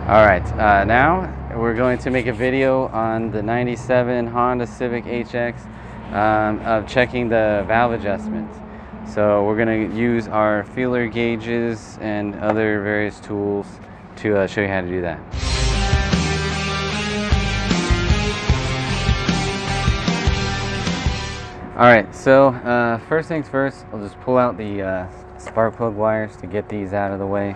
Alright, now we're going to make a video on the 97 Honda Civic HX of checking the valve adjustments. So we're going to use our feeler gauges and other various tools to show you how to do that. Alright, so first things first, I'll just pull out the spark plug wires to get these out of the way.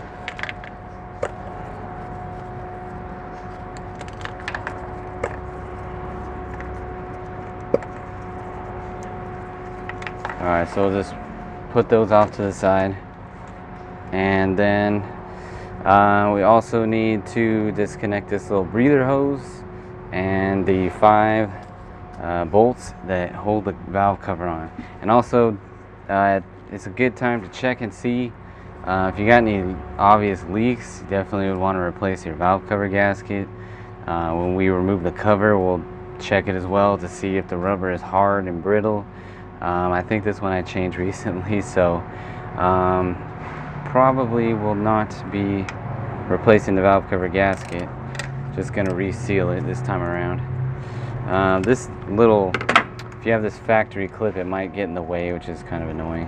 Alright, so we'll just put those off to the side. And then we also need to disconnect this little breather hose and the 5 bolts that hold the valve cover on. And also, it's a good time to check and see if you got any obvious leaks. You definitely would want to replace your valve cover gasket. When we remove the cover, we'll check it as well to see if the rubber is hard and brittle. I think this one I changed recently, so probably will not be replacing the valve cover gasket. Just going to reseal it this time around. This little, if you have this factory clip, it might get in the way, which is kind of annoying.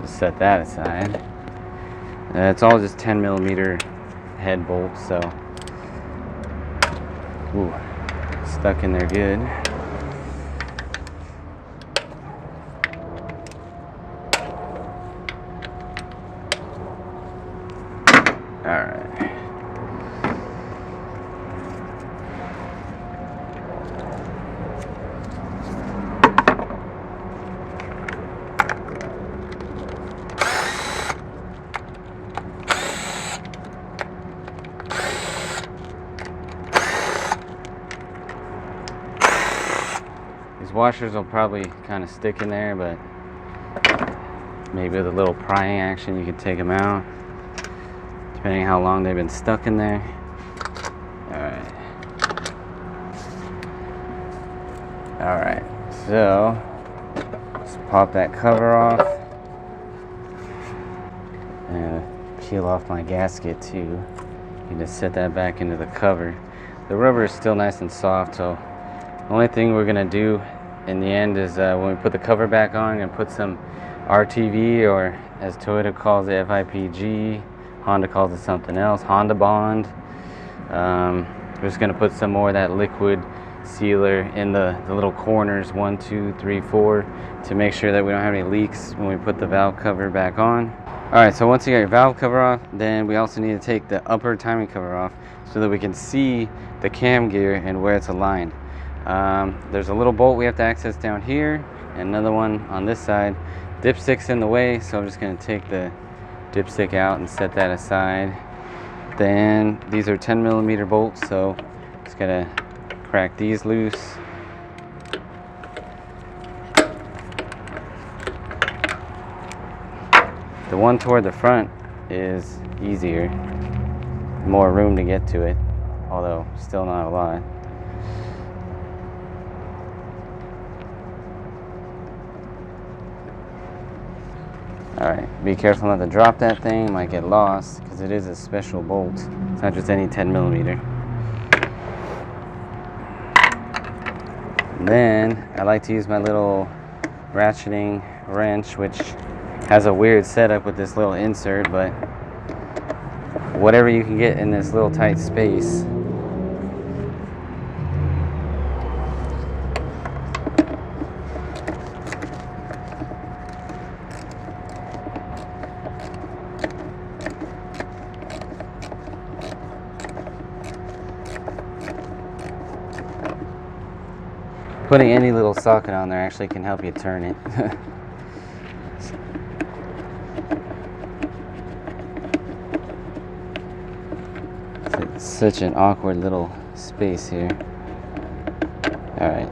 Just set that aside. It's all just 10mm head bolts, so ooh, stuck in there good. Alright. These washers will probably kind of stick in there, but maybe with a little prying action you can take them out, depending on how long they've been stuck in there. Alright, so just pop that cover off and peel off my gasket too. You just set that back into the cover. The rubber is still nice and soft, so the only thing we're gonna do in the end is when we put the cover back on, and put some RTV, or as Toyota calls it, FIPG. Honda calls it something else, Honda Bond. We're just going to put some more of that liquid sealer in the little corners, 1, 2, 3, 4, to make sure that we don't have any leaks when we put the valve cover back on. Alright, so once you got your valve cover off, then we also need to take the upper timing cover off so that we can see the cam gear and where it's aligned. There's a little bolt we have to access down here, and another one on this side. Dipstick's in the way, so I'm just going to take the dipstick out and set that aside. Then these are 10mm bolts, so just gotta crack these loose. The one toward the front is easier, more room to get to it, although still not a lot. Alright, be careful not to drop that thing, it might get lost, because it is a special bolt. It's not just any 10mm. And then, I like to use my little ratcheting wrench, which has a weird setup with this little insert, but whatever you can get in this little tight space. Putting any little socket on there actually can help you turn it. It's such an awkward little space here. Alright.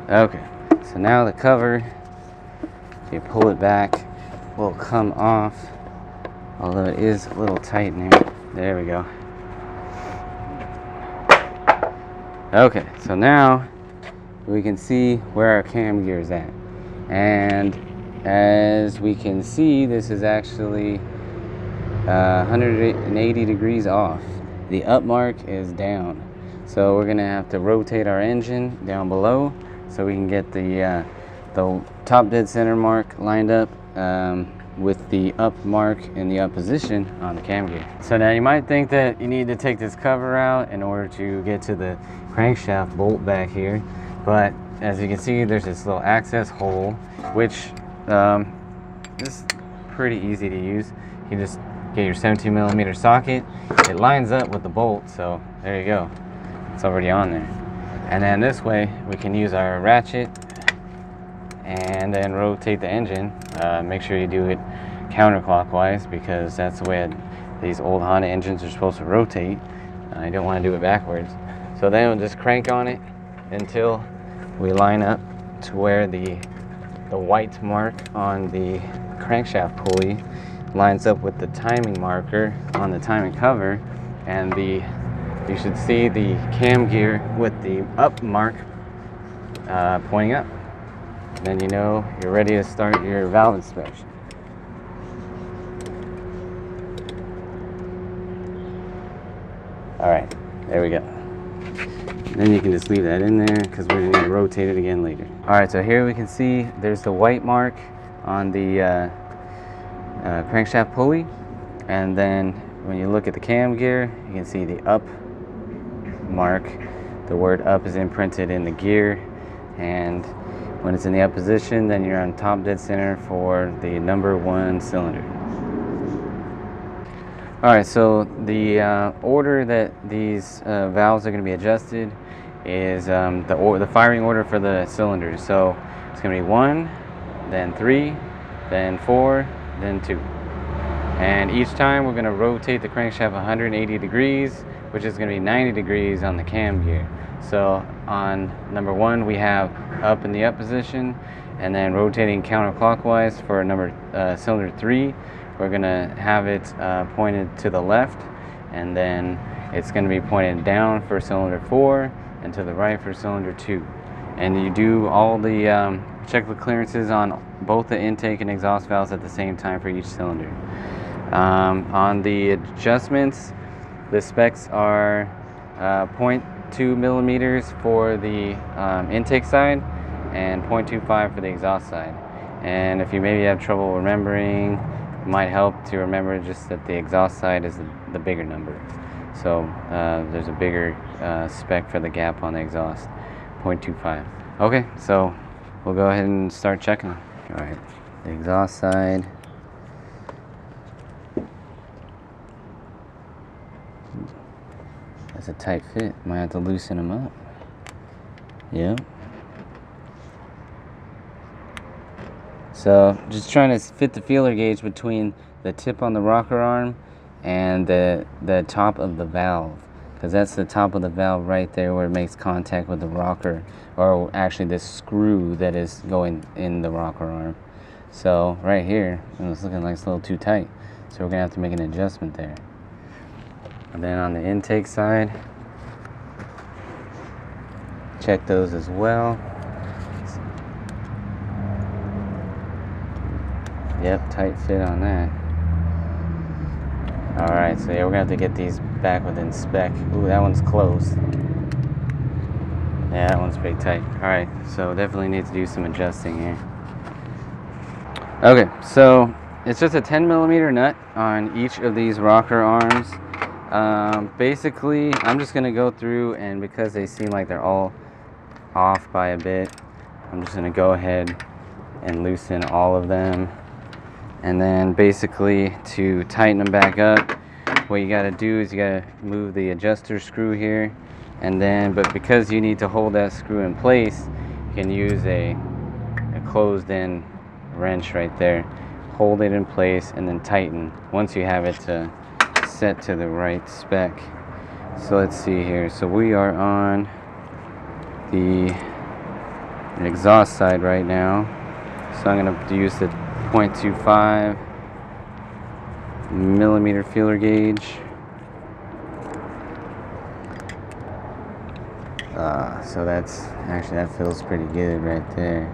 Okay, so now the cover, if you pull it back, will come off, although it is a little tight in here. There we go. Okay, so now we can see where our cam gear is at. And as we can see, this is actually 180 degrees off. The up mark is down, so we're gonna have to rotate our engine down below so we can get the top dead center mark lined up with the up mark in the up position on the cam gear. So now you might think that you need to take this cover out in order to get to the crankshaft bolt back here, but as you can see, there's this little access hole, which is pretty easy to use. You just get your 17mm socket, it lines up with the bolt, so there you go, it's already on there. And then this way we can use our ratchet and then rotate the engine. Make sure you do it counterclockwise, because that's the way these old Honda engines are supposed to rotate. You don't want to do it backwards. So then we'll just crank on it until we line up to where the white mark on the crankshaft pulley lines up with the timing marker on the timing cover, and you should see the cam gear with the up mark pointing up. Then you know you're ready to start your valve inspection. Alright, there we go. Then you can just leave that in there because we're going to rotate it again later. Alright, so here we can see there's the white mark on the crankshaft pulley, and then when you look at the cam gear, you can see the up mark. The word up is imprinted in the gear, and when it's in the up position, then you're on top dead center for the number 1 cylinder. Alright, so the order that these valves are going to be adjusted is the firing order for the cylinders. So it's going to be 1, then 3, then 4, then 2. And each time we're going to rotate the crankshaft 180 degrees, which is going to be 90 degrees on the cam gear. So on number 1 we have up in the up position, and then rotating counterclockwise for cylinder 3, we're going to have it pointed to the left, and then it's going to be pointed down for cylinder 4 and to the right for cylinder 2. And you do all the check the clearances on both the intake and exhaust valves at the same time for each cylinder. On the adjustments, the specs are 0.2 millimeters for the intake side and 0.25 for the exhaust side. And if you maybe have trouble remembering, it might help to remember just that the exhaust side is the bigger number. So there's a bigger spec for the gap on the exhaust, 0.25. Okay, so we'll go ahead and start checking. All right, the exhaust side. That's a tight fit. Might have to loosen them up. Yep. So just trying to fit the feeler gauge between the tip on the rocker arm and the top of the valve, because that's the top of the valve right there where it makes contact with the rocker, or actually this screw that is going in the rocker arm. So right here, it's looking like it's a little too tight, so we're gonna have to make an adjustment there. And then on the intake side, check those as well. Yep, tight fit on that. Alright, so yeah, we're gonna have to get these back within spec. Ooh, that one's closed. Yeah, that one's pretty tight. Alright, so definitely need to do some adjusting here. Okay, so it's just a 10mm nut on each of these rocker arms. Basically, I'm just gonna go through, and because they seem like they're all off by a bit, I'm just gonna go ahead and loosen all of them. And then basically to tighten them back up, what you gotta do is you gotta move the adjuster screw here, and then, but because you need to hold that screw in place, you can use a closed in wrench right there. Hold it in place and then tighten once you have it set to the right spec. So let's see here. So we are on the exhaust side right now. So I'm gonna use the 0.25 millimeter feeler gauge. So that's actually, that feels pretty good right there.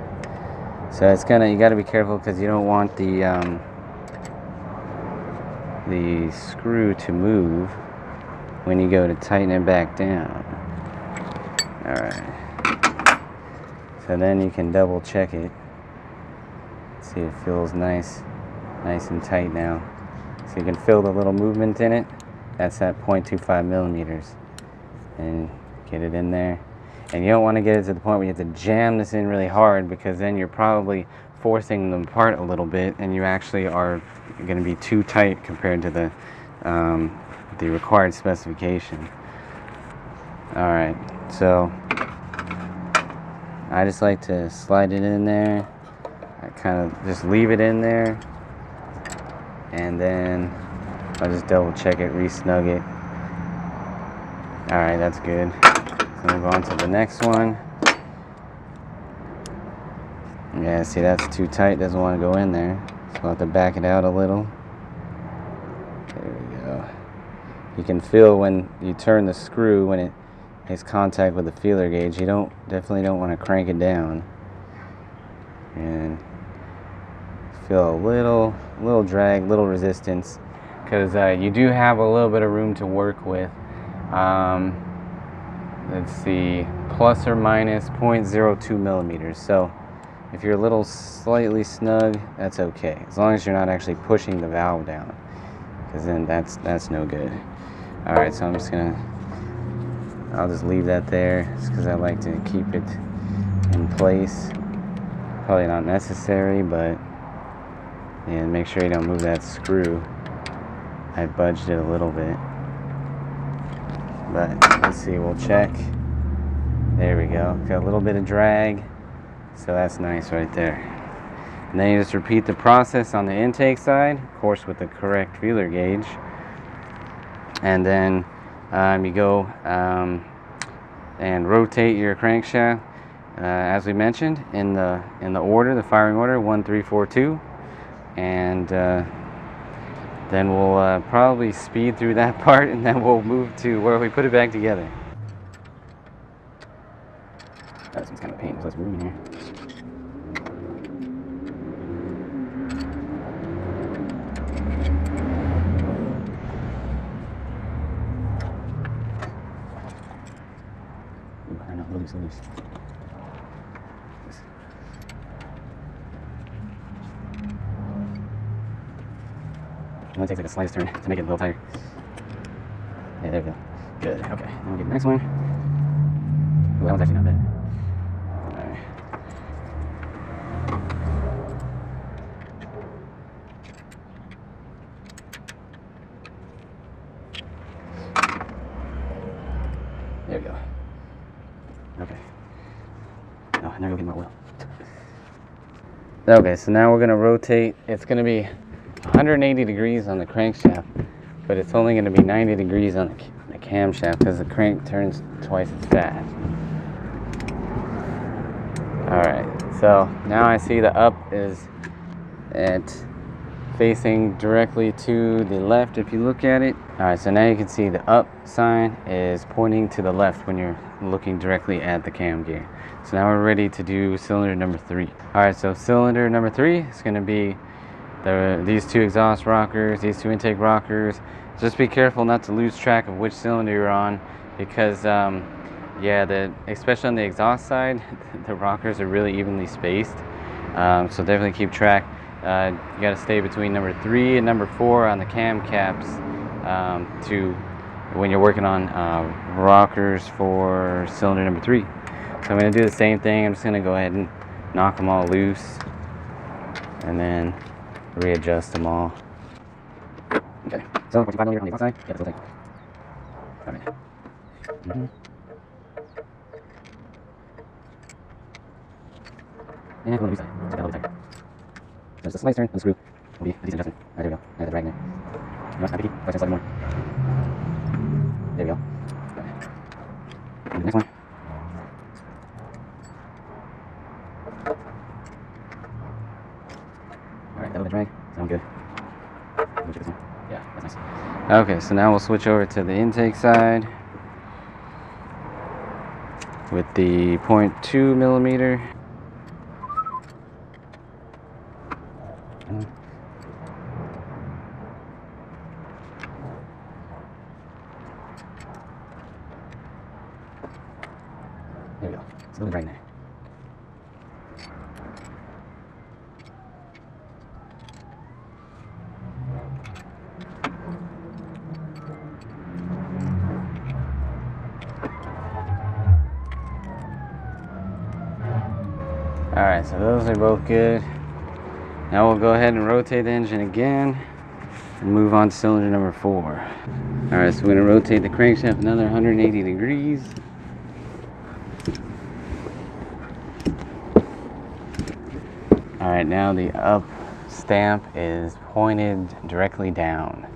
So it's you got to be careful because you don't want the screw to move when you go to tighten it back down. Alright, so then you can double check it. See, it feels nice and tight now. So you can feel the little movement in it. That's at 0.25 millimeters. And get it in there. And you don't want to get it to the point where you have to jam this in really hard, because then you're probably forcing them apart a little bit, and you actually are going to be too tight compared to the required specification. Alright, so I just like to slide it in there. I kind of just leave it in there, and then I'll just double check it, re-snug it. Alright, that's good. So move on to the next one. Yeah, see, that's too tight, doesn't want to go in there. So I'll have to back it out a little. There we go. You can feel when you turn the screw, when it makes contact with the feeler gauge, you definitely don't want to crank it down. And feel a little drag, little resistance, because you do have a little bit of room to work with. Let's see, plus or minus 0.02 millimeters. So if you're a little slightly snug, that's okay, as long as you're not actually pushing the valve down, because then that's no good. Alright, so I'll just leave that there, just because I like to keep it in place. Probably not necessary, but yeah, make sure you don't move that screw. I budged it a little bit. But let's see, we'll check. There we go. Got a little bit of drag, so that's nice right there. And then you just repeat the process on the intake side, of course with the correct feeler gauge. And then you go and rotate your crankshaft, as we mentioned in the order, the firing order, 1, 3, 4, 2, and then we'll probably speed through that part, and then we'll move to where we put it back together. That seems kind of a pain, there's less room in here. Ooh, I know, loose. It only takes like a slightest turn to make it a little tighter. Yeah, there we go. Good, okay. Then we'll get the next one. Ooh, that one's actually not bad. Alright. There we go. Okay. Oh, now go get more oil. Okay, so now we're going to rotate. It's going to be 180 degrees on the crankshaft, but it's only going to be 90 degrees on the camshaft, because the crank turns twice as fast. Alright, so now I see the up is facing directly to the left if you look at it. Alright, so now you can see the up sign is pointing to the left when you're looking directly at the cam gear. So now we're ready to do cylinder number 3. Alright, so cylinder number 3 is going to be these two exhaust rockers, these two intake rockers. Just be careful not to lose track of which cylinder you're on, because yeah, especially on the exhaust side, the rockers are really evenly spaced. So definitely keep track. You got to stay between number 3 and number 4 on the cam caps when you're working on rockers for cylinder number 3. So I'm going to do the same thing. I'm just going to go ahead and knock them all loose, and then readjust them all. Okay, so 45 millimeter on the outside. Yeah, that's okay. Alright. And go on the side. Just got a little tighter. There's the slice turn, the screw. Will be a decent adjustment. Alright, there we go. I have the drag in there. No, it's not picky. Press it slightly more. There we go. Okay. And the next one. Alright, that little drag. Sound good. Check this one. Yeah, that's nice. Okay, so now we'll switch over to the intake side with the 0.2 millimeter. There we go. It's a little right there. Alright, so those are both good. Now we'll go ahead and rotate the engine again and move on to cylinder number 4. Alright, so we're going to rotate the crankshaft another 180 degrees. Alright, now the up stamp is pointed directly down,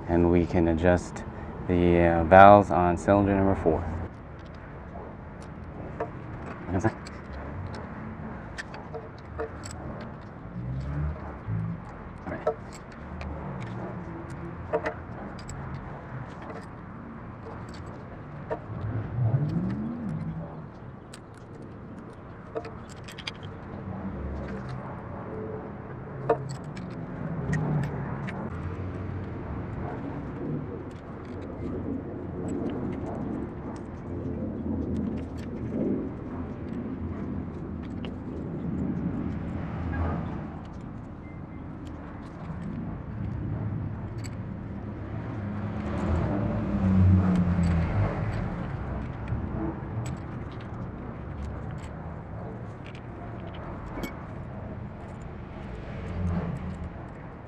and we can adjust the valves on cylinder number 4.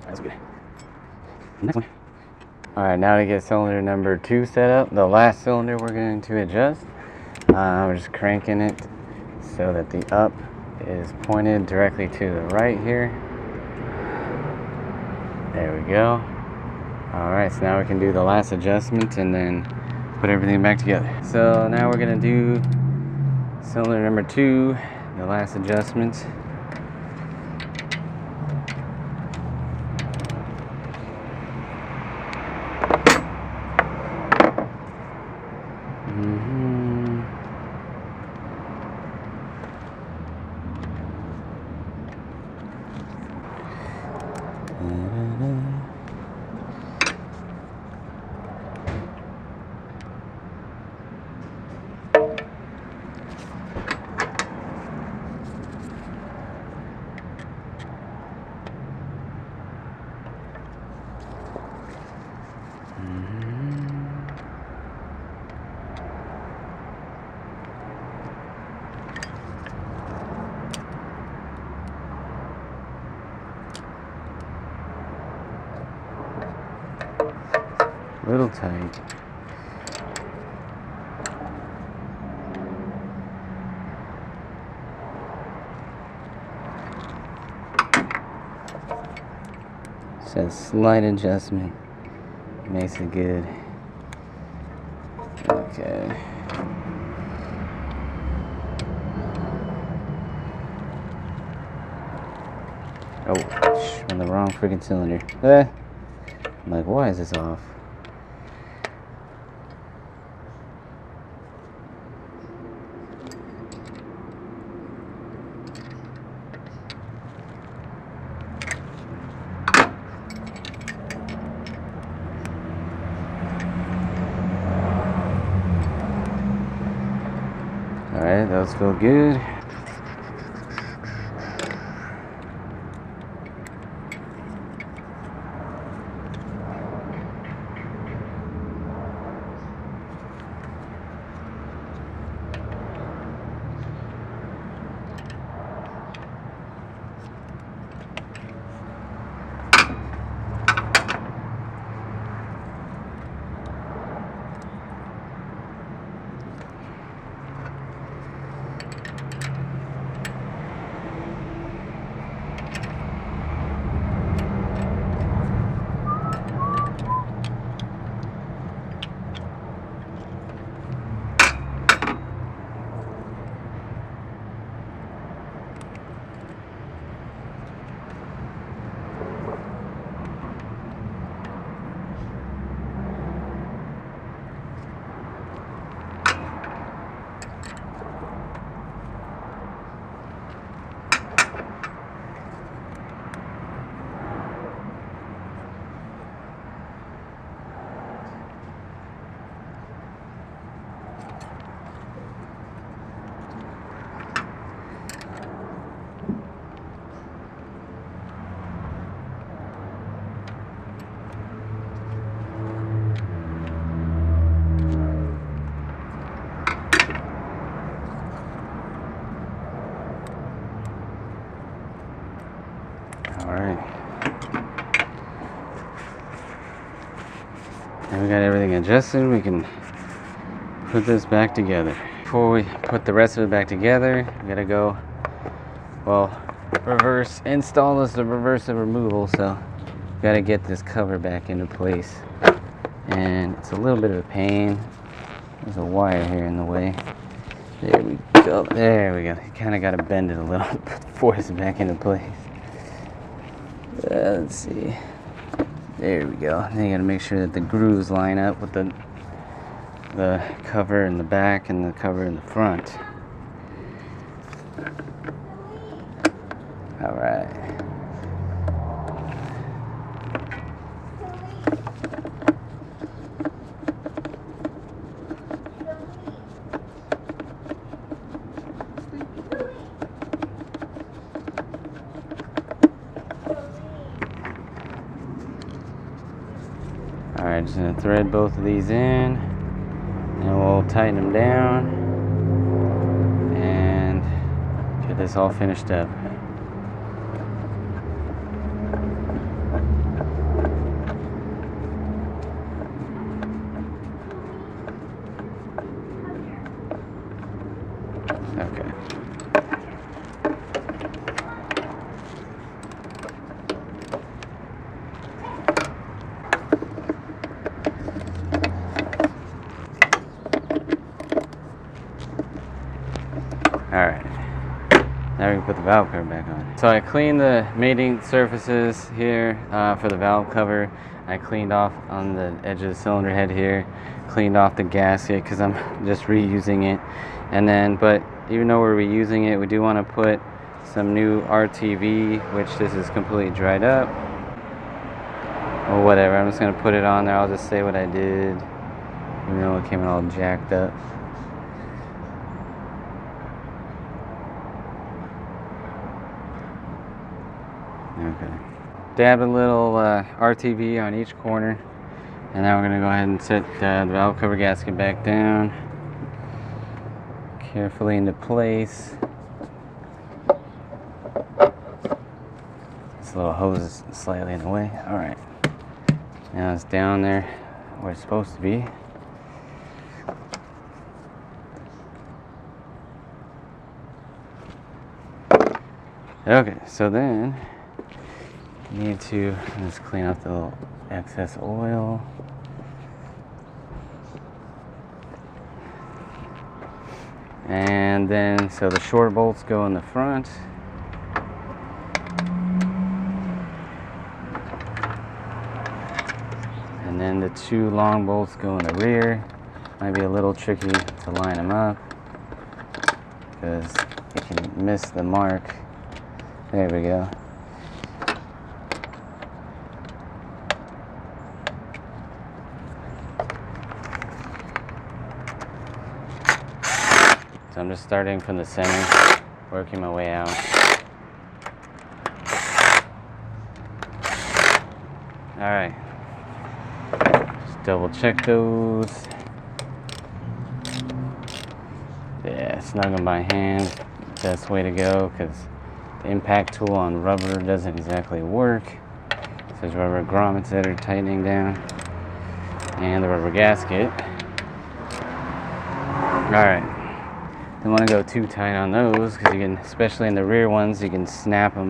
That's good. Next one. Alright, now to get cylinder number 2 set up, the last cylinder we're going to adjust. We're just cranking it so that the up is pointed directly to the right here. There we go. Alright, so now we can do the last adjustment and then put everything back together. So now we're going to do cylinder number 2, the last adjustment. Little tight. So a slight adjustment makes it good. Okay. Oh, on the wrong freaking cylinder. I'm like, why is this off? Alright, those feel good. we got everything adjusted, we can put this back together. Before we put the rest of it back together, we gotta go, well, reverse install is the reverse of removal, so we gotta get this cover back into place. And it's a little bit of a pain. There's a wire here in the way. There we go. There we go. You kind of got to bend it a little to force it back into place. Let's see. There we go. Then you got to make sure that the grooves line up with the cover in the back and the cover in the front. All right. Alright, just gonna thread both of these in, and we'll tighten them down and get this all finished up. Okay. Alright, now we can put the valve cover back on. So I cleaned the mating surfaces here for the valve cover. I cleaned off on the edge of the cylinder head here, cleaned off the gasket because I'm just reusing it. And then, but even though we're reusing it, we do want to put some new RTV, which this is completely dried up. Or whatever, I'm just going to put it on there. I'll just say what I did, even though it came all jacked up. Okay. Dab a little RTV on each corner, and now we're going to go ahead and set the valve cover gasket back down carefully into place. This little hose is slightly in the way. Alright. Now it's down there where it's supposed to be. Okay, so then need to just clean up the little excess oil. And then, so the short bolts go in the front. And then the two long bolts go in the rear. Might be a little tricky to line them up because you can miss the mark. There we go. So I'm just starting from the center, working my way out. Alright, just double check those. Yeah, snug them by hand, best way to go, because the impact tool on rubber doesn't exactly work. So there's rubber grommets that are tightening down, and the rubber gasket. Alright. Don't want to go too tight on those because you can, especially in the rear ones, you can snap them.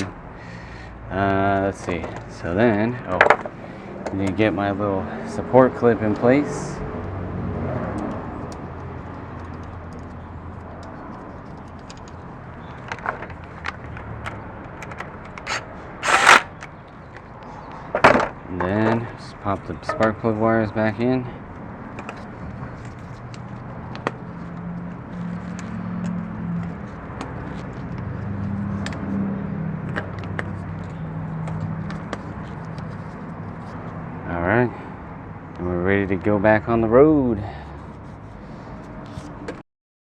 Let's see. So then, I need to get my little support clip in place. And then just pop the spark plug wires back in. Alright, and we're ready to go back on the road.